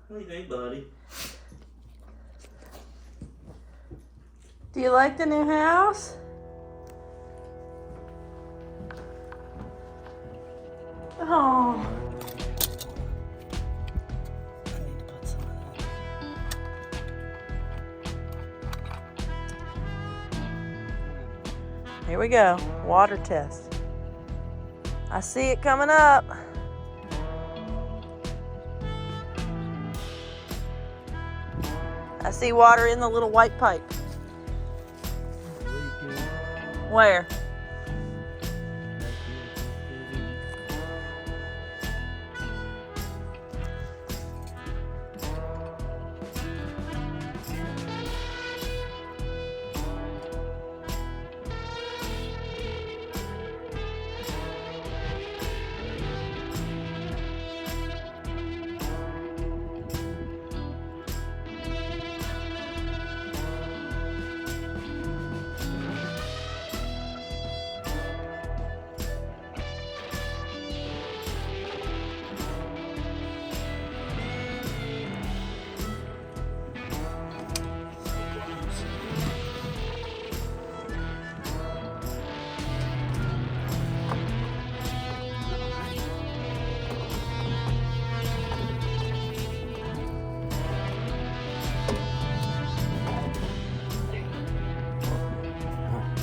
Hey, buddy. Do you like the new house? Oh. I need to put some of that. Here we go. Water test. I see it coming up. I see water in the little white pipe. Where?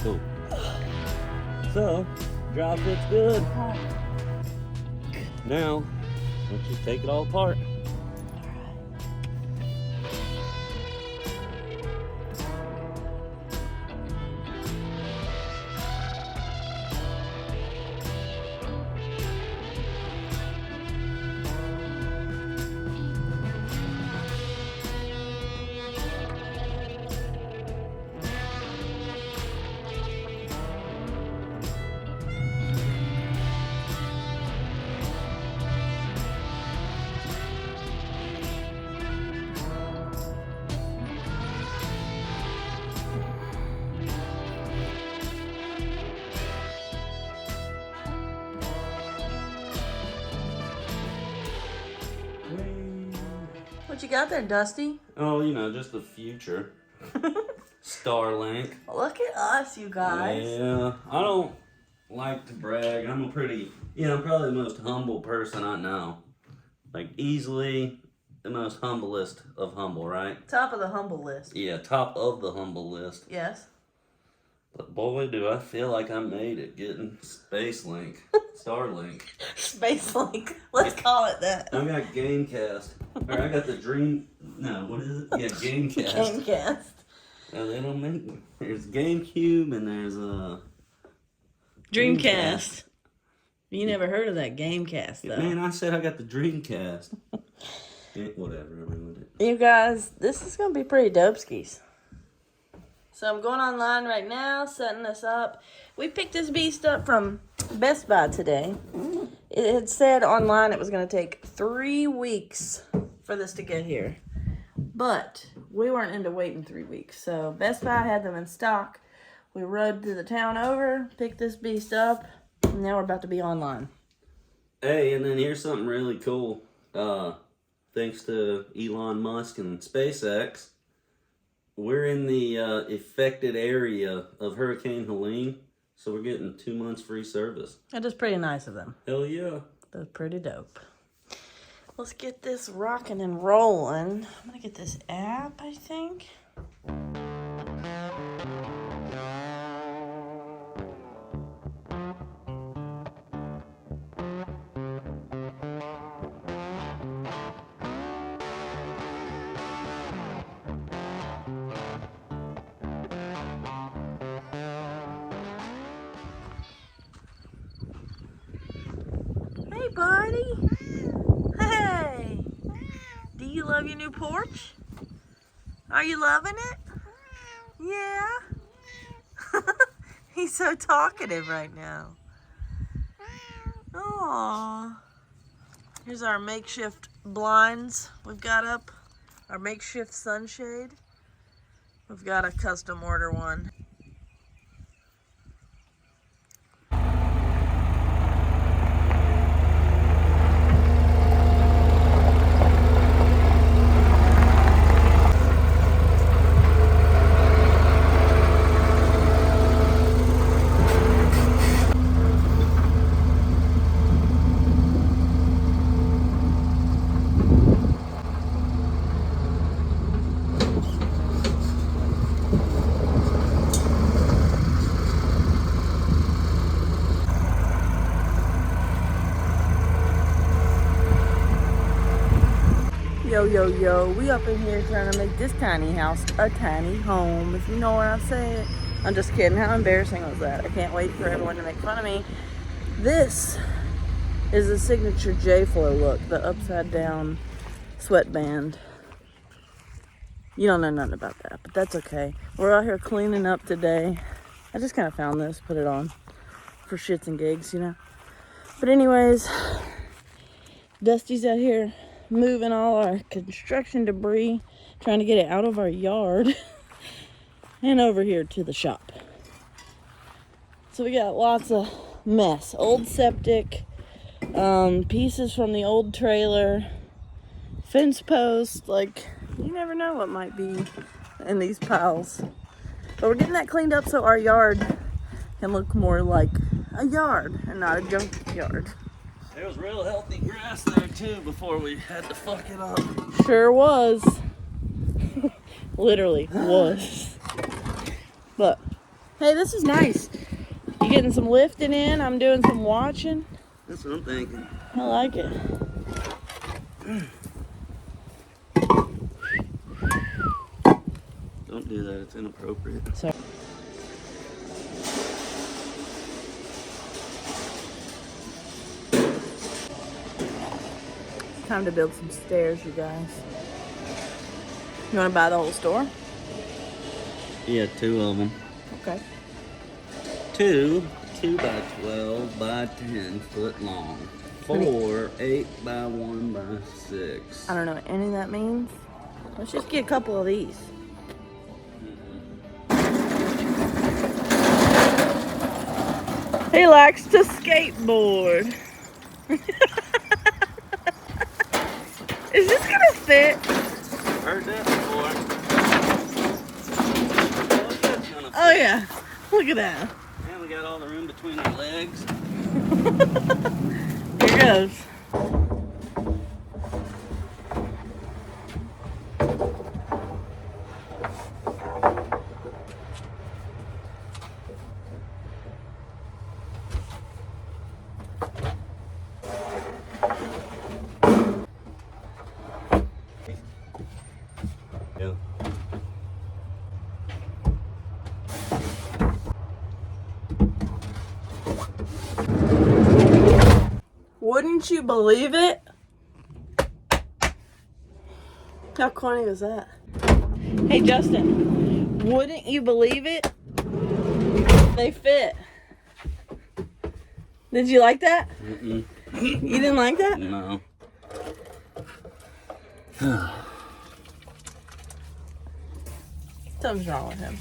Cool. So, dry fit's good. Now, let's just take it all apart. What you got there, Dusty? Oh, you know, just the future. Starlink. Look at us, you guys. Yeah, I don't like to brag. I'm probably the most humble person I know. Like, easily the most humblest of humble, right? Top of the humble list. Yeah, top of the humble list. Yes. But boy, do I feel like I made it getting Spacelink. Starlink. Spacelink. Let's call it that. I got Gamecast. Or I got the Dream... No, what is it? Yeah, Gamecast. Gamecast. Now, they don't make... There's GameCube and there's Dreamcast. You never heard of that Gamecast, though. Man, I said I got the Dreamcast. Whatever, I ruined it. You guys, this is going to be pretty dope-skis. So I'm going online right now, setting this up. We picked this beast up from Best Buy today. It had said online it was going to take 3 weeks for this to get here. But we weren't into waiting 3 weeks. So Best Buy had them in stock. We rode to the town over, picked this beast up, and now we're about to be online. Hey, and then here's something really cool. Thanks to Elon Musk and SpaceX, we're in the affected area of Hurricane Helene, so we're getting 2 months free service. That is pretty nice of them. Hell yeah. That's pretty dope. Let's get this rocking and rolling. I'm going to get this app, I think. Hey, buddy. Hey. Do you love your new porch? Are you loving it? Yeah. He's so talkative right now. Aww. Here's our makeshift blinds we've got up. Our makeshift sunshade. We've got a custom order one. Yo, yo, yo, we up in here trying to make this tiny house a tiny home, if you know what I'm saying. I'm just kidding. How embarrassing was that? I can't wait for everyone to make fun of me. This is a signature J-Flow look, the upside down sweatband. You don't know nothing about that, but that's okay. We're out here cleaning up today. I just kind of found this, put it on for shits and gigs, you know. But anyways, Dusty's out here moving all our construction debris, trying to get it out of our yard and over here to the shop. So we got lots of mess. Old septic, pieces from the old trailer, fence posts, like, you never know what might be in these piles. But we're getting that cleaned up so our yard can look more like a yard and not a junk yard. There was real healthy grass there too before we had to fuck it up. Sure was. Literally was. But, hey, this is nice. You getting some lifting in, I'm doing some watching. That's what I'm thinking. I like it. Don't do that, it's inappropriate. Sorry. Time to build some stairs, you guys. You want to buy the whole store? Yeah, 2 of them. Okay. 2 by 12 by 10 foot long. 4 8 by 1 by 6. I don't know what any of that means. Let's just get a couple of these. He likes to skateboard. Is this gonna fit? Heard that before. Oh yeah, look at that. And we got all the room between our legs. Here goes. Yeah. Wouldn't you believe it? How corny was that? Hey Justin, wouldn't you believe it? They fit. Did you like that? Mm-mm. You didn't like that? No. Something's wrong with him.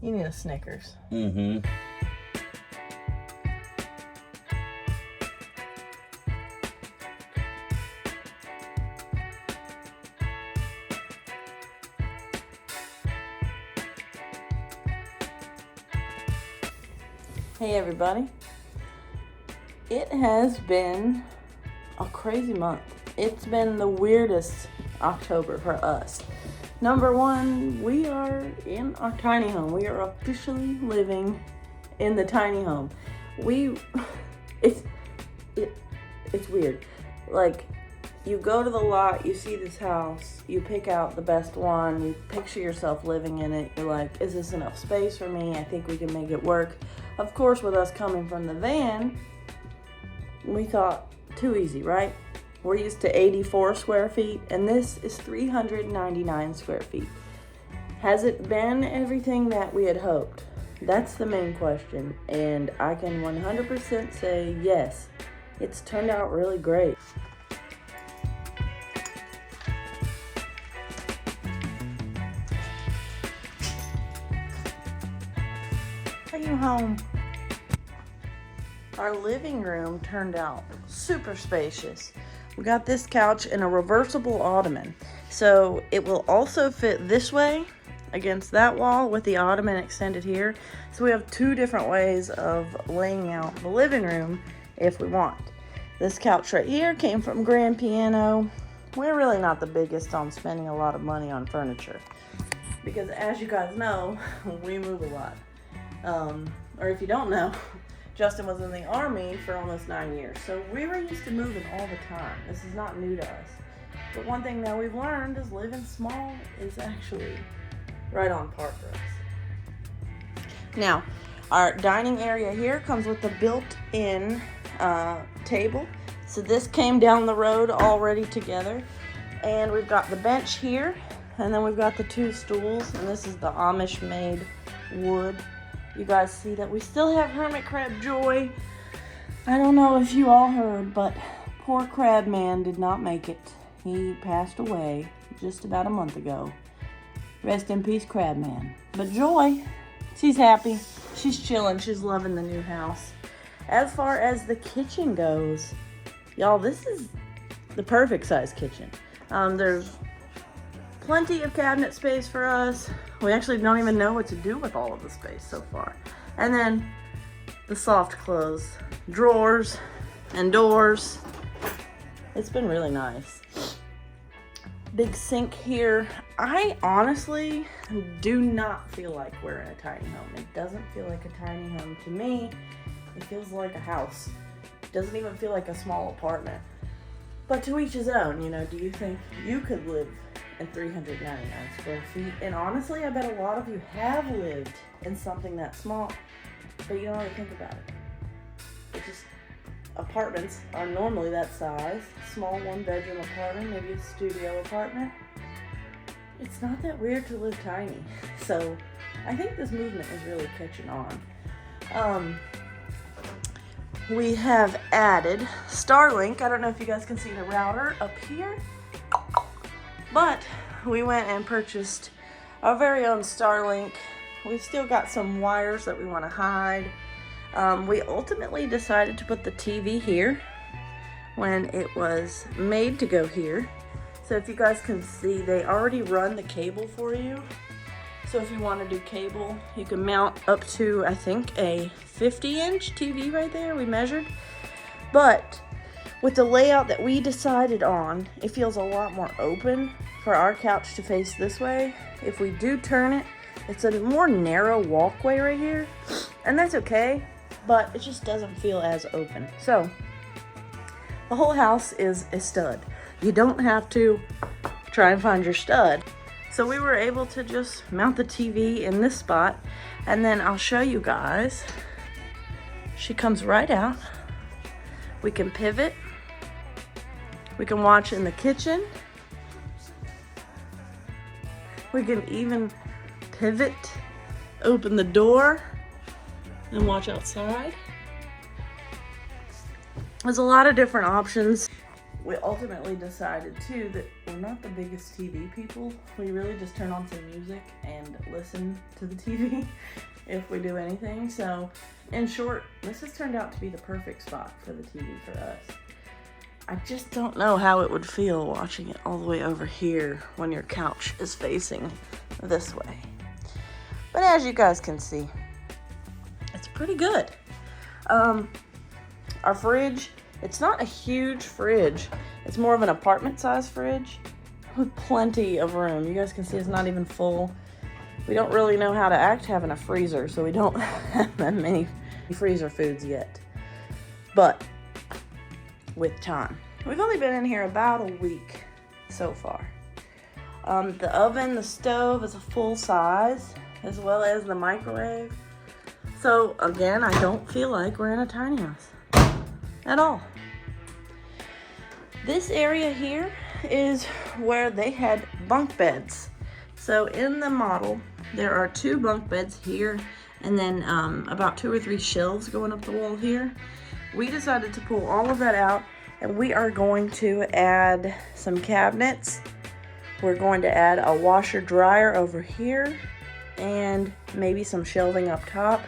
You need a Snickers. Mm-hmm. Hey everybody. It has been a crazy month. It's been the weirdest October for us. Number one, we are in our tiny home. We are officially living in the tiny home. It's weird. Like, you go to the lot, you see this house, you pick out the best one, you picture yourself living in it. You're like, is this enough space for me? I think we can make it work. Of course, with us coming from the van, we thought, too easy, right? We're used to 84 square feet, and this is 399 square feet. Has it been everything that we had hoped? That's the main question, and I can 100% say yes. It's turned out really great. Are you home? Our living room turned out super spacious. We got this couch and a reversible ottoman. So it will also fit this way against that wall with the ottoman extended here. So we have 2 different ways of laying out the living room if we want. This couch right here came from Grand Piano. We're really not the biggest on spending a lot of money on furniture, because as you guys know, we move a lot. Or if you don't know, Justin was in the Army for almost 9 years. So we were used to moving all the time. This is not new to us. But one thing that we've learned is living small is actually right on par for us. Now, our dining area here comes with the built-in table. So this came down the road all ready together. And we've got the bench here. And then we've got the 2 stools. And this is the Amish made wood. You guys see that we still have hermit crab Joy. I don't know if you all heard, but poor crab man did not make it. He passed away just about a month ago. Rest in peace, crab man. But Joy, she's happy. She's chilling. She's loving the new house. As far as the kitchen goes, y'all, this is the perfect size kitchen. There's plenty of cabinet space for us. We actually don't even know what to do with all of the space so far. And then the soft close drawers and doors. It's been really nice. Big sink here. I honestly do not feel like we're in a tiny home. It doesn't feel like a tiny home to me. It feels like a house. It doesn't even feel like a small apartment. But to each his own, you know. Do you think you could live in 399 square feet? And honestly, I bet a lot of you have lived in something that small, but you don't really think about it. It's just, apartments are normally that size. Small 1-bedroom apartment, maybe a studio apartment. It's not that weird to live tiny. So I think this movement is really catching on. We have added Starlink. I don't know if you guys can see the router up here, but we went and purchased our very own Starlink. We've still got some wires that we want to hide. We ultimately decided to put the TV here when it was made to go here. So if you guys can see, they already run the cable for you. So if you want to do cable, you can mount up to, I think, a 50-inch TV right there. We measured. But with the layout that we decided on, it feels a lot more open for our couch to face this way. If we do turn it, it's a more narrow walkway right here. And that's okay, but it just doesn't feel as open. So the whole house is a stud. You don't have to try and find your stud. So we were able to just mount the TV in this spot, and then I'll show you guys. She comes right out. We can pivot. We can watch in the kitchen. We can even pivot, open the door, and watch outside. There's a lot of different options. We ultimately decided too that we're not the biggest TV people. We really just turn on some music and listen to the TV if we do anything. So in short, this has turned out to be the perfect spot for the TV for us. I just don't know how it would feel watching it all the way over here when your couch is facing this way. But as you guys can see, it's pretty good. Our fridge, it's not a huge fridge. It's more of an apartment size fridge with plenty of room. You guys can see it's not even full. We don't really know how to act having a freezer, so we don't have that many freezer foods yet. But with time. We've only been in here about a week so far. The oven, the stove is a full size, as well as the microwave. So again, I don't feel like we're in a tiny house at all. This area here is where they had bunk beds. So in the model, there are 2 bunk beds here, and then about 2 or 3 shelves going up the wall here. We decided to pull all of that out, and we are going to add some cabinets. We're going to add a washer dryer over here, and maybe some shelving up top.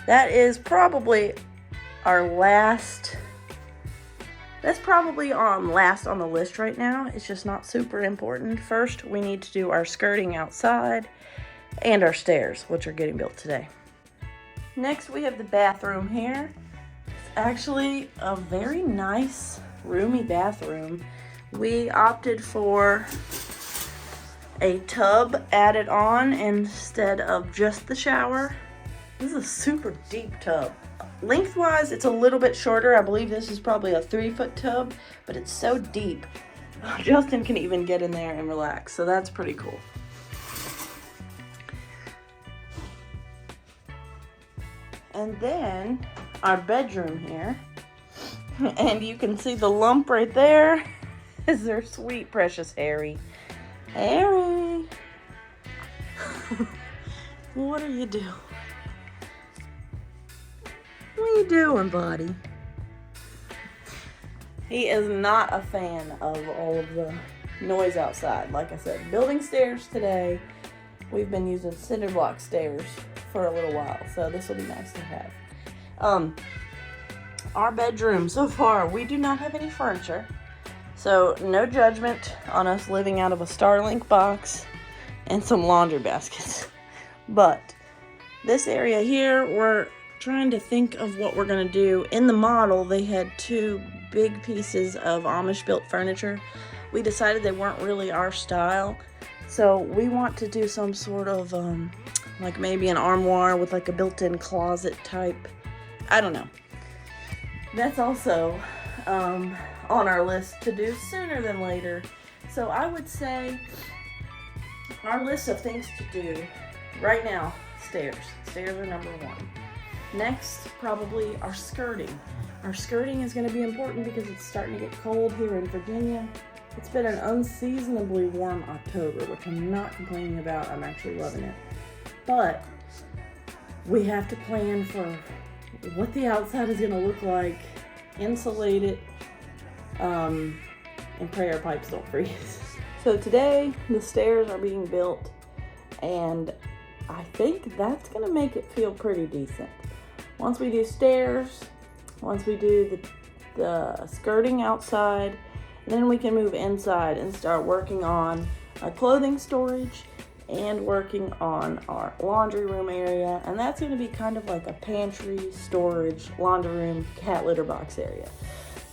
That is probably our last. That's probably last on the list right now. It's just not super important. First, we need to do our skirting outside and our stairs, which are getting built today. Next, we have the bathroom here. It's actually a very nice, roomy bathroom. We opted for a tub added on instead of just the shower. This is a super deep tub. lengthwise, it's a little bit shorter. I believe this is probably a 3-foot tub, but it's so deep. Justin can even get in there and relax, so that's pretty cool. And then our bedroom here, and you can see the lump right there is their sweet precious Harry. Harry, what are you doing? What are you doing, buddy? He is not a fan of all of the noise outside. Like I said, building stairs today. We've been using cinder block stairs for a little while, so this will be nice to have. Our bedroom, so far, we do not have any furniture, so no judgment on us living out of a Starlink box and some laundry baskets. But this area here, we're trying to think of what we're going to do. In the model, they had 2 big pieces of Amish built furniture. We decided they weren't really our style, so we want to do some sort of like maybe an armoire with like a built-in closet type. I don't know. That's also on our list to do sooner than later. So I would say our list of things to do right now, stairs. Stairs are number 1. Next, probably our skirting. Our skirting is going to be important because it's starting to get cold here in Virginia. It's been an unseasonably warm October, which I'm not complaining about. I'm actually loving it. But we have to plan for what the outside is going to look like, insulate it, and pray our pipes don't freeze. So today, the stairs are being built, and I think that's going to make it feel pretty decent. Once we do stairs, once we do the skirting outside, then we can move inside and start working on our clothing storage and working on our laundry room area. And that's going to be kind of like a pantry, storage, laundry room, cat litter box area.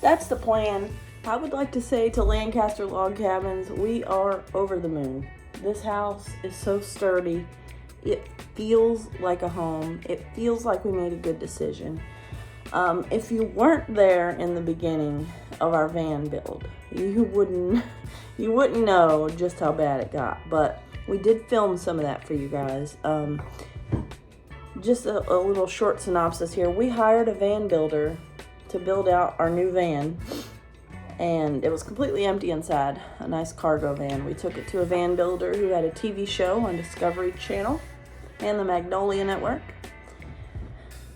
That's the plan. I would like to say to Lancaster Log Cabins, we are over the moon. This house is so sturdy. It feels like a home. It feels like we made a good decision. If you weren't there in the beginning of our van build, you wouldn't know just how bad it got. But we did film some of that for you guys. Just a little short synopsis here. We hired a van builder to build out our new van, and it was completely empty inside, a nice cargo van. We took it to a van builder who had a TV show on Discovery Channel and the Magnolia Network.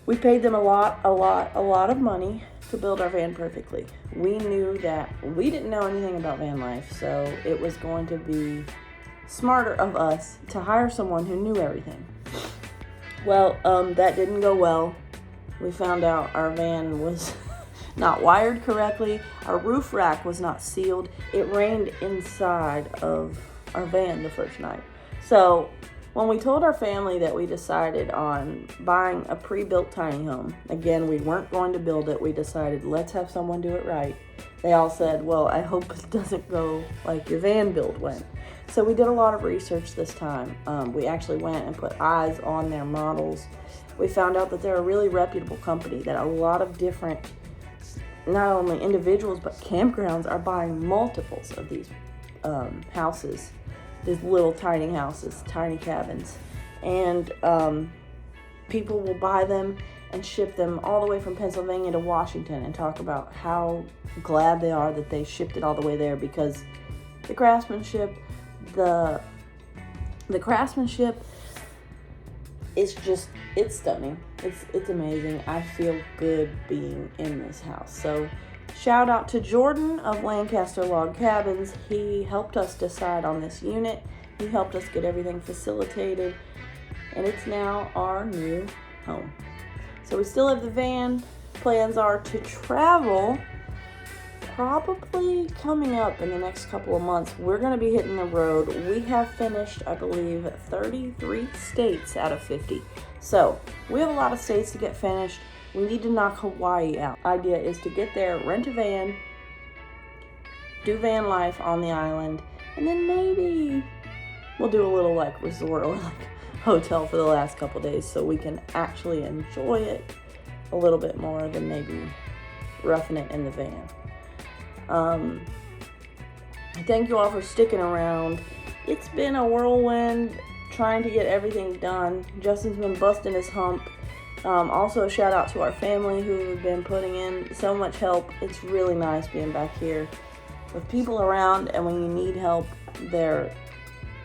We paid them a lot of money to build our van perfectly. We knew that we didn't know anything about van life, so it was going to be smarter of us to hire someone who knew everything. Well, that didn't go well. We found out our van was not wired correctly. Our roof rack was not sealed. It rained inside of our van the first night. So when we told our family that we decided on buying a pre-built tiny home, again, we weren't going to build it. We decided, let's have someone do it right. They all said, well, I hope it doesn't go like your van build went. So we did a lot of research this time. We actually went and put eyes on their models. We found out that they're a really reputable company, that a lot of different, not only individuals, but campgrounds are buying multiples of these houses, these little tiny houses, tiny cabins. And people will buy them and ship them all the way from Pennsylvania to Washington and talk about how glad they are that they shipped it all the way there, because the craftsmanship, the craftsmanship is just, it's stunning. It's amazing. I feel good being in this house. So shout out to Jordan of Lancaster Log Cabins. He helped us decide on this unit. He helped us get everything facilitated, and it's now our new home. So we still have the van. Plans are to travel probably coming up in the next couple of months. We're going to be hitting the road. We have finished, I believe, 33 states out of 50. So we have a lot of states to get finished. We need to knock Hawaii out. Idea is to get there, rent a van, do van life on the island, and then maybe we'll do a little like resort or like hotel for the last couple days so we can actually enjoy it a little bit more than maybe roughing it in the van. Thank you all for sticking around. It's been a whirlwind trying to get everything done. Justin's been busting his hump. Also, a shout out to our family who have been putting in so much help. It's really nice being back here with people around, and when you need help, they're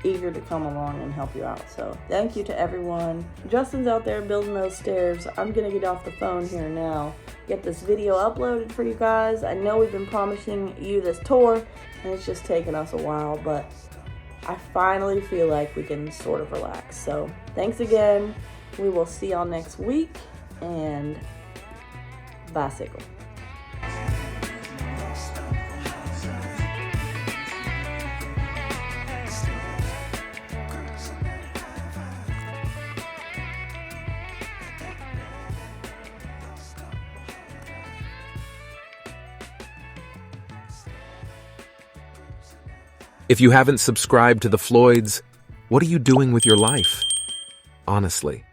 eager to come along and help you out. So thank you to everyone. Justin's out there building those stairs. I'm gonna get off the phone here now, get this video uploaded for you guys. I know we've been promising you this tour, and it's just taken us a while, but I finally feel like we can sort of relax. So thanks again. We will see y'all next week, and bicycle. If you haven't subscribed to the Floyds, what are you doing with your life? Honestly.